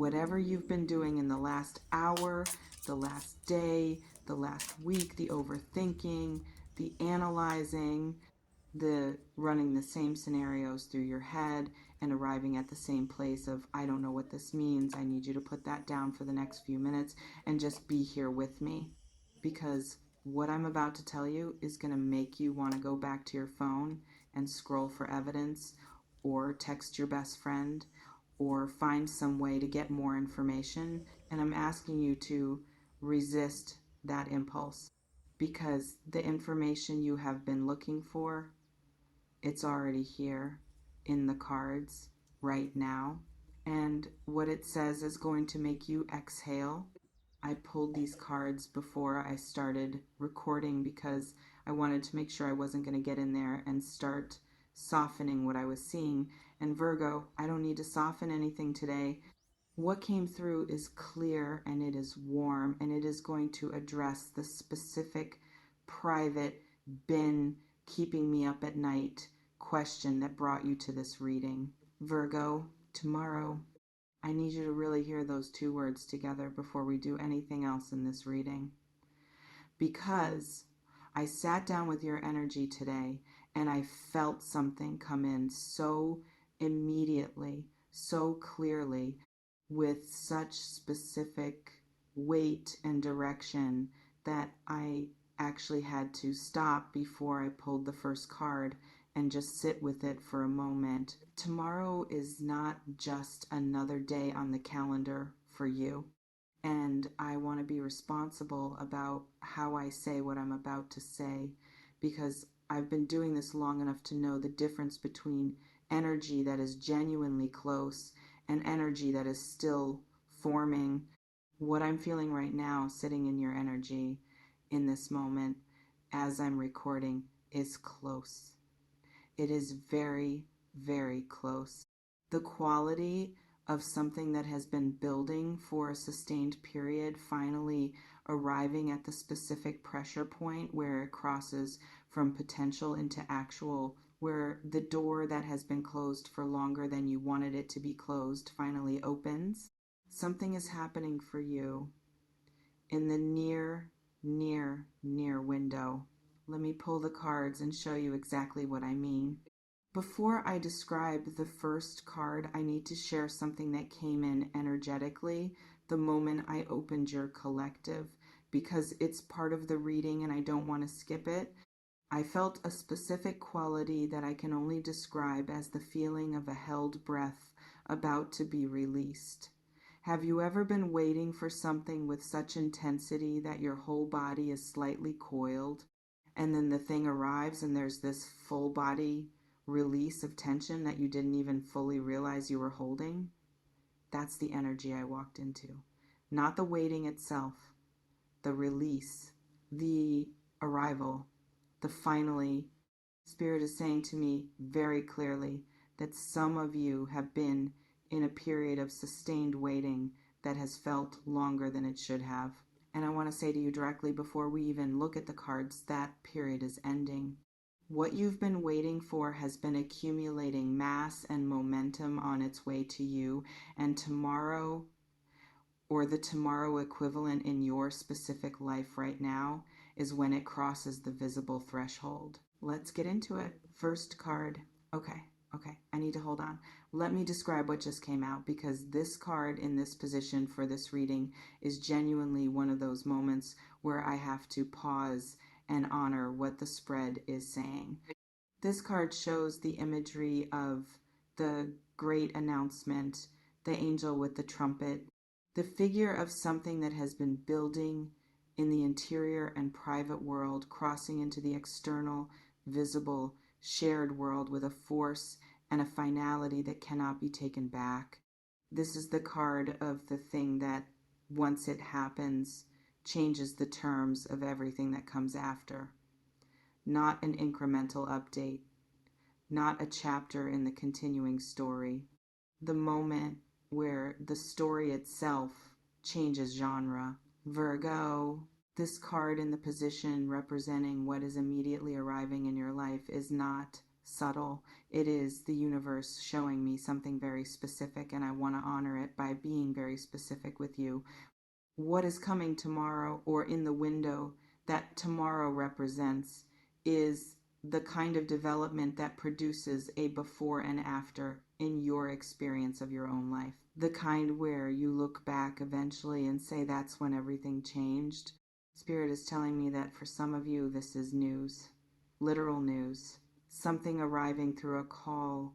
whatever you've been doing in the last hour, the last day, the last week, the overthinking, the analyzing, the running the same scenarios through your head and arriving at the same place of, I don't know what this means. I need you to put that down for the next few minutes and just be here with me. Because what I'm about to tell you is going to make you want to go back to your phone and scroll for evidence or text your best friend or find some way to get more information. And I'm asking you to resist that impulse, because the information you have been looking for, it's already here in the cards right now. And what it says is going to make you exhale. I pulled these cards before I started recording because I wanted to make sure I wasn't going to get in there and start softening what I was seeing. And Virgo, I don't need to soften anything today. What came through is clear and it is warm, and it is going to address the specific, private, been keeping me up at night question that brought you to this reading. Virgo, tomorrow, I need you to really hear those two words together before we do anything else in this reading. Because I sat down with your energy today and I felt something come in so immediately, so clearly, with such specific weight and direction that I actually had to stop before I pulled the first card and just sit with it for a moment. Tomorrow is not just another day on the calendar for you, and I want to be responsible about how I say what I'm about to say, because I've been doing this long enough to know the difference between energy that is genuinely close and energy that is still forming. What I'm feeling right now, sitting in your energy in this moment as I'm recording, is close. It is very, very close. The quality of something that has been building for a sustained period finally arriving at the specific pressure point where it crosses from potential into actual, where the door that has been closed for longer than you wanted it to be closed finally opens. Something is happening for you in the near window. Let me pull the cards and show you exactly what I mean. Before I describe the first card, I need to share something that came in energetically the moment I opened your collective, because it's part of the reading and I don't want to skip it. I felt a specific quality that I can only describe as the feeling of a held breath about to be released. Have you ever been waiting for something with such intensity that your whole body is slightly coiled, and then the thing arrives and there's this full body release of tension that you didn't even fully realize you were holding? That's the energy I walked into. Not the waiting itself, the release, the arrival, the finally. Spirit is saying to me very clearly that some of you have been in a period of sustained waiting that has felt longer than it should have. And I want to say to you directly before we even look at the cards, that period is ending. What you've been waiting for has been accumulating mass and momentum on its way to you, and tomorrow, or the tomorrow equivalent in your specific life right now, is when it crosses the visible threshold. Let's get into it. First card. Okay, I need to hold on. Let me describe what just came out, because this card in this position for this reading is genuinely one of those moments where I have to pause and honor what the spread is saying. This card shows the imagery of the great announcement, the angel with the trumpet, the figure of something that has been building in the interior and private world, crossing into the external, visible, shared world with a force and a finality that cannot be taken back. This is the card of the thing that, once it happens, changes the terms of everything that comes after. Not an incremental update, not a chapter in the continuing story. The moment where the story itself changes genre. Virgo, this card in the position representing what is immediately arriving in your life is not subtle. It is the universe showing me something very specific, and I want to honor it by being very specific with you. What is coming tomorrow, or in the window that tomorrow represents, is the kind of development that produces a before and after in your experience of your own life. The kind where you look back eventually and say, that's when everything changed. Spirit is telling me that for some of you, this is news, literal news. Something arriving through a call,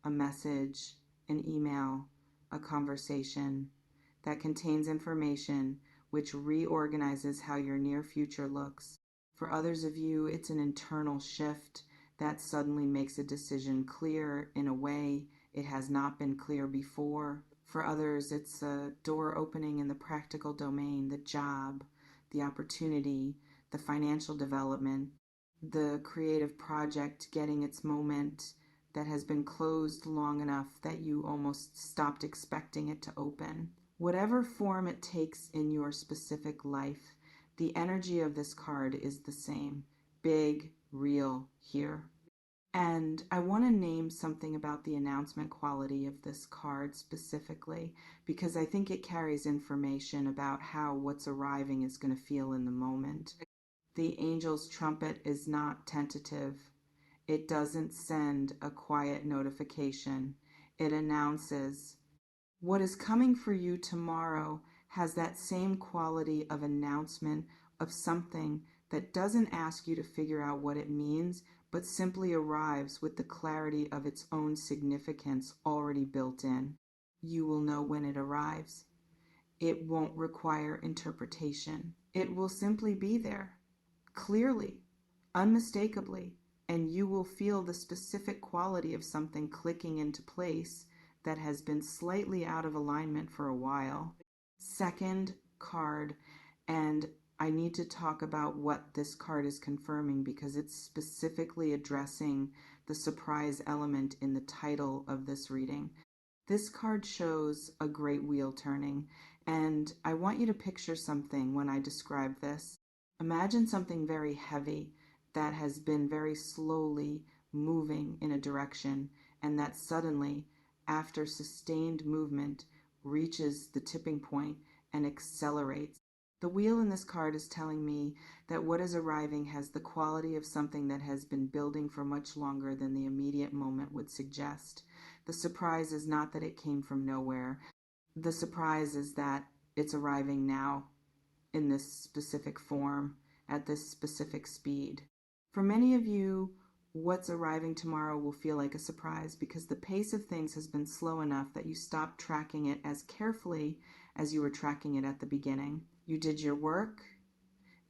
a message, an email, a conversation that contains information which reorganizes how your near future looks. For others of you, it's an internal shift that suddenly makes a decision clear in a way it has not been clear before. For others, it's a door opening in the practical domain, the job, the opportunity, the financial development, the creative project getting its moment that has been closed long enough that you almost stopped expecting it to open. Whatever form it takes in your specific life, the energy of this card is the same. Big, real, here. And I want to name something about the announcement quality of this card specifically, because I think it carries information about how what's arriving is going to feel in the moment. The angel's trumpet is not tentative. It doesn't send a quiet notification. It announces. What is coming for you tomorrow has that same quality of announcement of something that doesn't ask you to figure out what it means, but simply arrives with the clarity of its own significance already built in. You will know when it arrives. It won't require interpretation. It will simply be there, clearly, unmistakably, and you will feel the specific quality of something clicking into place that has been slightly out of alignment for a while. Second card, and I need to talk about what this card is confirming because it's specifically addressing the surprise element in the title of this reading. This card shows a great wheel turning, and I want you to picture something when I describe this. Imagine something very heavy that has been very slowly moving in a direction, and that suddenly, after sustained movement, reaches the tipping point and accelerates. The wheel in this card is telling me that what is arriving has the quality of something that has been building for much longer than the immediate moment would suggest. The surprise is not that it came from nowhere. The surprise is that it's arriving now in this specific form, at this specific speed. For many of you, what's arriving tomorrow will feel like a surprise because the pace of things has been slow enough that you stopped tracking it as carefully as you were tracking it at the beginning. You did your work,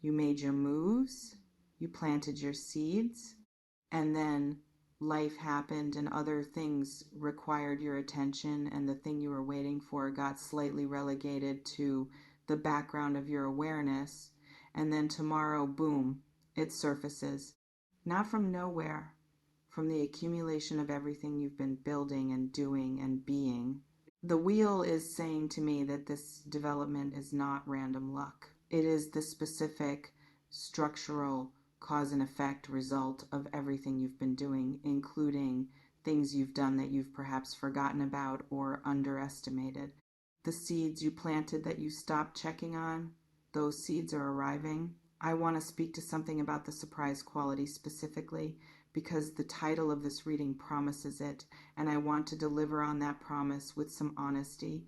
you made your moves, you planted your seeds, and then life happened and other things required your attention, and the thing you were waiting for got slightly relegated to the background of your awareness, and then tomorrow, boom, it surfaces. Not from nowhere, from the accumulation of everything you've been building and doing and being. The wheel is saying to me that this development is not random luck. It is the specific structural cause and effect result of everything you've been doing, including things you've done that you've perhaps forgotten about or underestimated. The seeds you planted that you stopped checking on, those seeds are arriving. I want to speak to something about the surprise quality specifically because the title of this reading promises it, and I want to deliver on that promise with some honesty.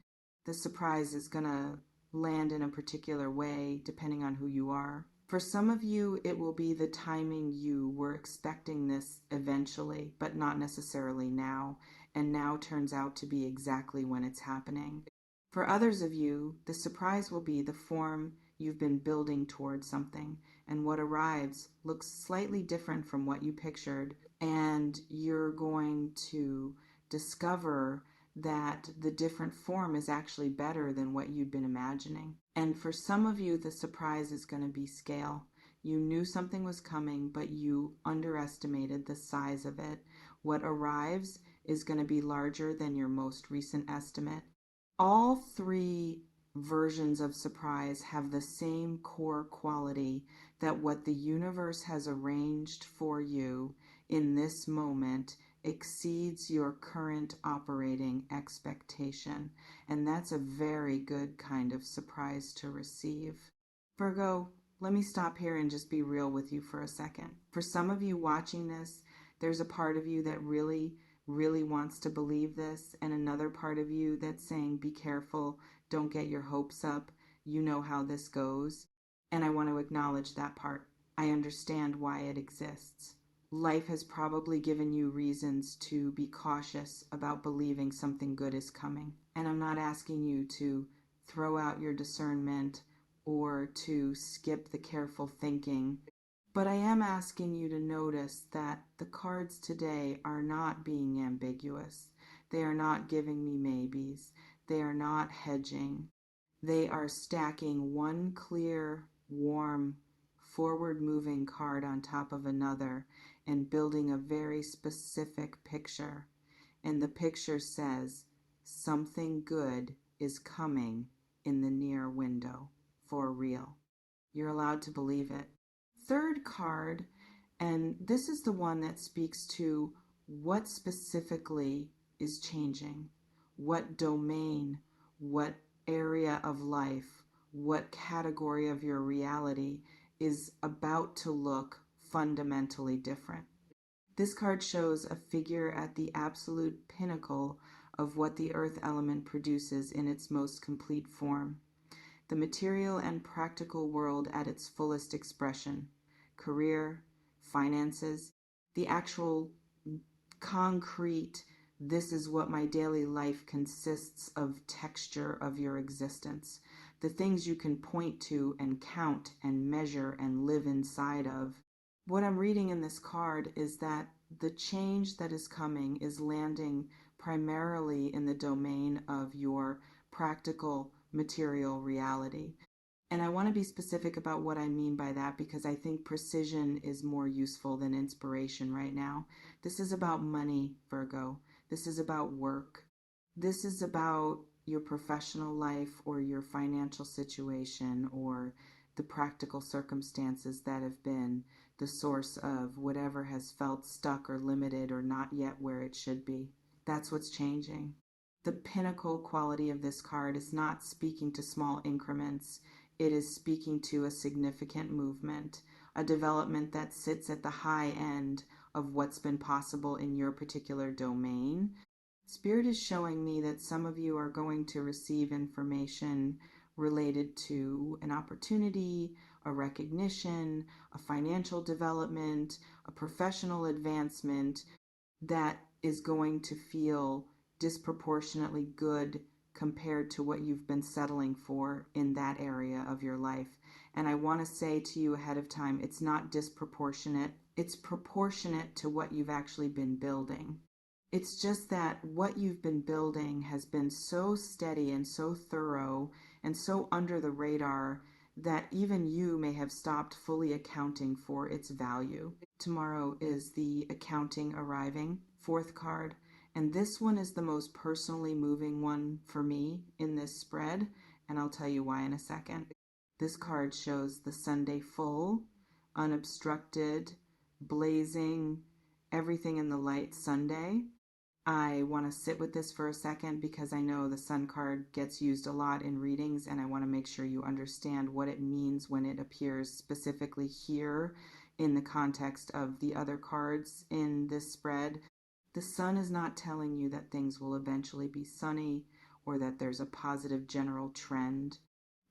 The surprise is going to land in a particular way depending on who you are. For some of you, it will be the timing you were expecting this eventually, but not necessarily now, and now turns out to be exactly when it's happening. For others of you, the surprise will be the form you've been building towards something, and what arrives looks slightly different from what you pictured, and you're going to discover that the different form is actually better than what you'd been imagining. And for some of you, the surprise is going to be scale. You knew something was coming, but you underestimated the size of it. What arrives is going to be larger than your most recent estimate. All three versions of surprise have the same core quality, that what the universe has arranged for you in this moment exceeds your current operating expectation. And that's a very good kind of surprise to receive. Virgo, let me stop here and just be real with you for a second. For some of you watching this, there's a part of you that really wants to believe this, and another part of you that's saying, be careful, don't get your hopes up, you know how this goes. And I want to acknowledge that part. I understand why it exists. Life has probably given you reasons to be cautious about believing something good is coming. And I'm not asking you to throw out your discernment or to skip the careful thinking, but I am asking you to notice that the cards today are not being ambiguous. They are not giving me maybes. They are not hedging. They are stacking one clear, warm, forward-moving card on top of another and building a very specific picture. And the picture says, something good is coming in the near window, for real. You're allowed to believe it. Third card, and this is the one that speaks to what specifically is changing, what domain, what area of life, what category of your reality is about to look fundamentally different. This card shows a figure at the absolute pinnacle of what the earth element produces in its most complete form. The material and practical world at its fullest expression. Career, finances, the actual concrete, this is what my daily life consists of texture of your existence. The things you can point to and count and measure and live inside of. What I'm reading in this card is that the change that is coming is landing primarily in the domain of your practical material reality. And I want to be specific about what I mean by that because I think precision is more useful than inspiration right now. This is about money, Virgo. This is about work. This is about your professional life or your financial situation or the practical circumstances that have been the source of whatever has felt stuck or limited or not yet where it should be. That's what's changing. The pinnacle quality of this card is not speaking to small increments. It is speaking to a significant movement, a development that sits at the high end of what's been possible in your particular domain. Spirit is showing me that some of you are going to receive information related to an opportunity, a recognition, a financial development, a professional advancement that is going to feel disproportionately good compared to what you've been settling for in that area of your life. And I want to say to you ahead of time, it's not disproportionate. It's proportionate to what you've actually been building. It's just that what you've been building has been so steady and so thorough and so under the radar that even you may have stopped fully accounting for its value. Tomorrow is the accounting arriving, fourth card. And this one is the most personally moving one for me in this spread, and I'll tell you why in a second. This card shows the Sunday full, unobstructed, blazing, everything in the light Sunday. I want to sit with this for a second because I know the Sun card gets used a lot in readings, and I want to make sure you understand what it means when it appears specifically here in the context of the other cards in this spread. The sun is not telling you that things will eventually be sunny or that there's a positive general trend.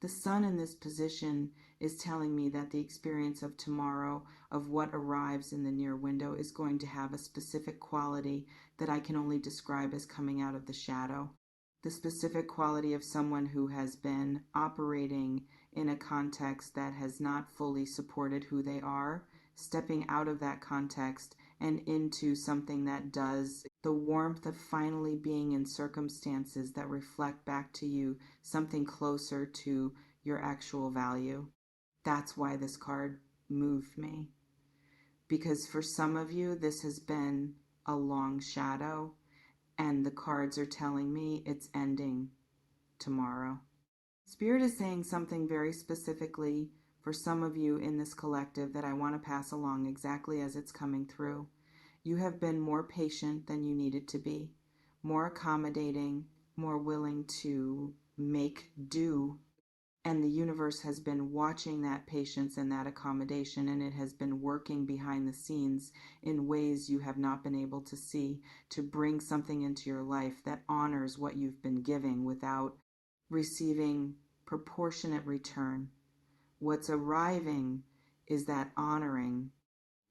The sun in this position is telling me that the experience of tomorrow, of what arrives in the near window, is going to have a specific quality that I can only describe as coming out of the shadow. The specific quality of someone who has been operating in a context that has not fully supported who they are, stepping out of that context and into something that does, the warmth of finally being in circumstances that reflect back to you something closer to your actual value. That's why this card moved me. Because for some of you, this has been a long shadow, and the cards are telling me it's ending tomorrow. Spirit is saying something very specifically for some of you in this collective that I want to pass along exactly as it's coming through. You have been more patient than you needed to be, more accommodating, more willing to make do. And the universe has been watching that patience and that accommodation, and it has been working behind the scenes in ways you have not been able to see to bring something into your life that honors what you've been giving without receiving proportionate return. What's arriving is that honoring.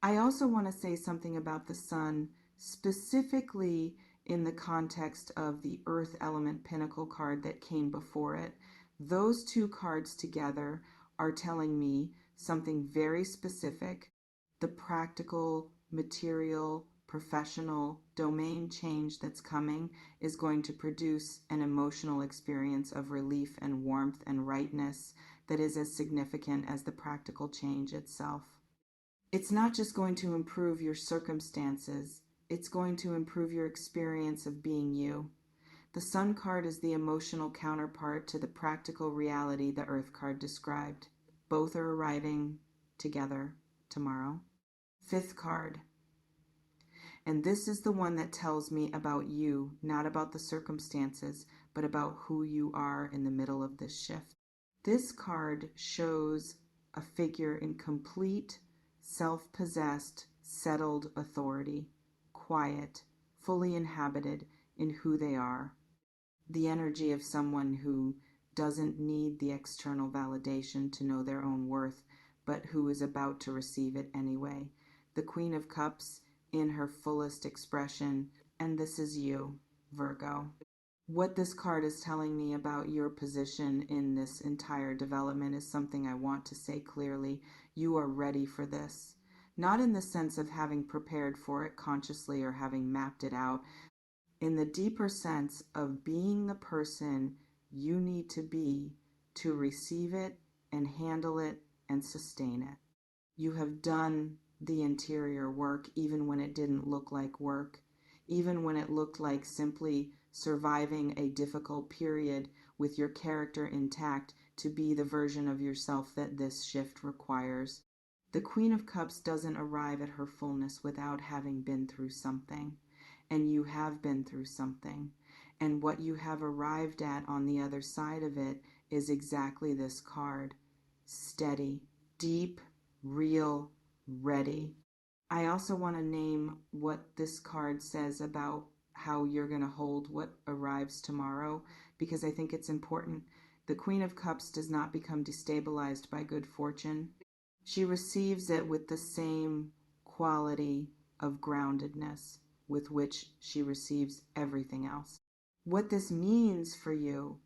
I also want to say something about the sun, specifically in the context of the earth element pinnacle card that came before it. Those two cards together are telling me something very specific. The practical, material, professional domain change that's coming is going to produce an emotional experience of relief and warmth and rightness that is as significant as the practical change itself. It's not just going to improve your circumstances, it's going to improve your experience of being you. The Sun card is the emotional counterpart to the practical reality the Earth card described. Both are arriving together tomorrow. Fifth card. And this is the one that tells me about you, not about the circumstances, but about who you are in the middle of this shift. This card shows a figure in complete, self-possessed, settled authority, quiet, fully inhabited in who they are. The energy of someone who doesn't need the external validation to know their own worth, but who is about to receive it anyway. The Queen of Cups in her fullest expression, and this is you, Virgo. What this card is telling me about your position in this entire development is something I want to say clearly. You are ready for this. Not in the sense of having prepared for it consciously or having mapped it out, in the deeper sense of being the person you need to be to receive it and handle it and sustain it. You have done the interior work even when it didn't look like work, even when it looked like simply surviving a difficult period with your character intact to be the version of yourself that this shift requires. The Queen of Cups doesn't arrive at her fullness without having been through something, and you have been through something. And what you have arrived at on the other side of it is exactly this card. Steady, deep, real, ready. I also want to name what this card says about how you're going to hold what arrives tomorrow, because I think it's important. The Queen of Cups does not become destabilized by good fortune. She receives it with the same quality of groundedness with which she receives everything else. What this means for you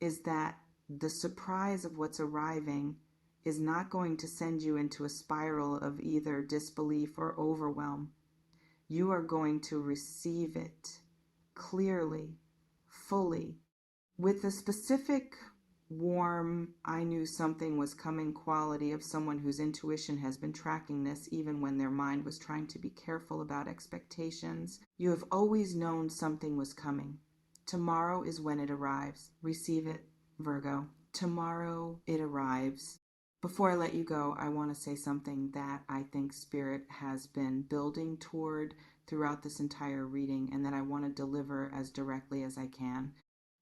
is that the surprise of what's arriving is not going to send you into a spiral of either disbelief or overwhelm. You are going to receive it clearly, fully, with a specific warm, I knew something was coming quality of someone whose intuition has been tracking this even when their mind was trying to be careful about expectations. You have always known something was coming. Tomorrow is when it arrives. Receive it, Virgo. Tomorrow it arrives. Before I let you go, I want to say something that I think Spirit has been building toward throughout this entire reading and that I want to deliver as directly as I can.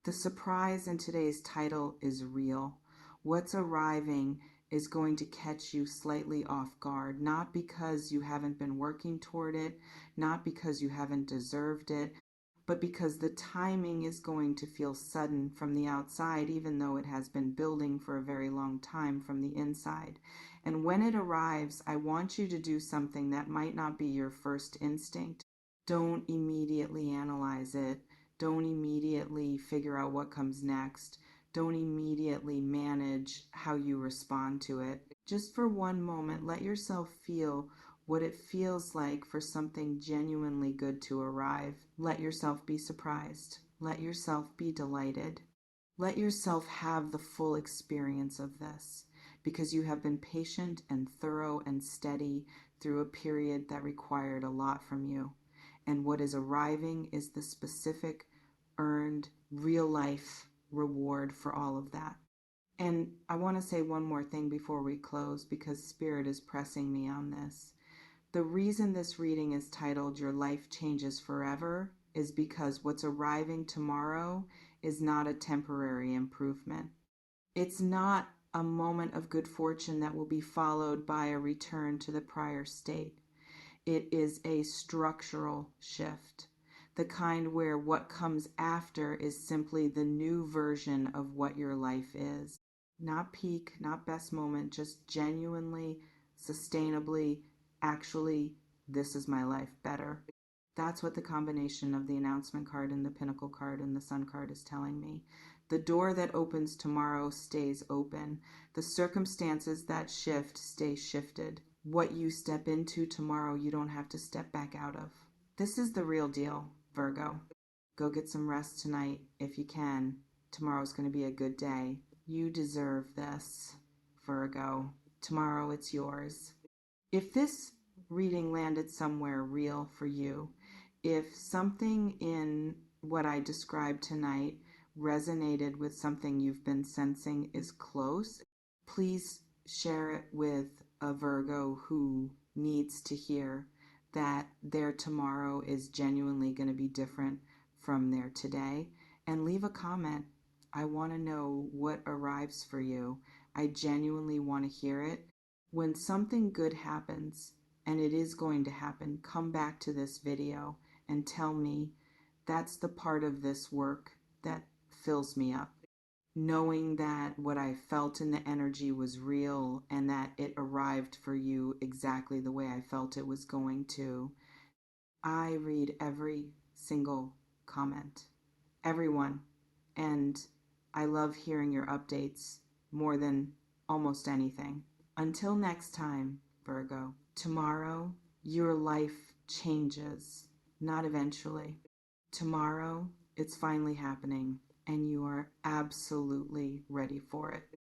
The surprise in today's title is real. What's arriving is going to catch you slightly off guard, not because you haven't been working toward it, not because you haven't deserved it, but because the timing is going to feel sudden from the outside, even though it has been building for a very long time from the inside. And when it arrives, I want you to do something that might not be your first instinct. Don't immediately analyze it. Don't immediately figure out what comes next. Don't immediately manage how you respond to it. Just for one moment, let yourself feel what it feels like for something genuinely good to arrive. Let yourself be surprised. Let yourself be delighted. Let yourself have the full experience of this, because you have been patient and thorough and steady through a period that required a lot from you. And what is arriving is the specific, earned, real-life reward for all of that. And I want to say one more thing before we close, because Spirit is pressing me on this. The reason this reading is titled Your Life Changes Forever is because what's arriving tomorrow is not a temporary improvement. It's not a moment of good fortune that will be followed by a return to the prior state. It is a structural shift, the kind where what comes after is simply the new version of what your life is. Not peak, not best moment, just genuinely, sustainably, actually, this is my life better. That's what the combination of the announcement card and the Pinnacle card and the Sun card is telling me. The door that opens tomorrow stays open. The circumstances that shift stay shifted. What you step into tomorrow, you don't have to step back out of. This is the real deal, Virgo. Go get some rest tonight if you can. Tomorrow's going to be a good day. You deserve this, Virgo. Tomorrow it's yours. If this reading landed somewhere real for you, if something in what I described tonight resonated with something you've been sensing is close, please share it with a Virgo who needs to hear that their tomorrow is genuinely going to be different from their today. And leave a comment. I want to know what arrives for you. I genuinely want to hear it. When something good happens, and it is going to happen, come back to this video and tell me that's the part of this work that fills me up. Knowing that what I felt in the energy was real and that it arrived for you exactly the way I felt it was going to. I read every single comment, everyone, and I love hearing your updates more than almost anything. Until next time, Virgo, tomorrow your life changes, not eventually. Tomorrow it's finally happening and you are absolutely ready for it.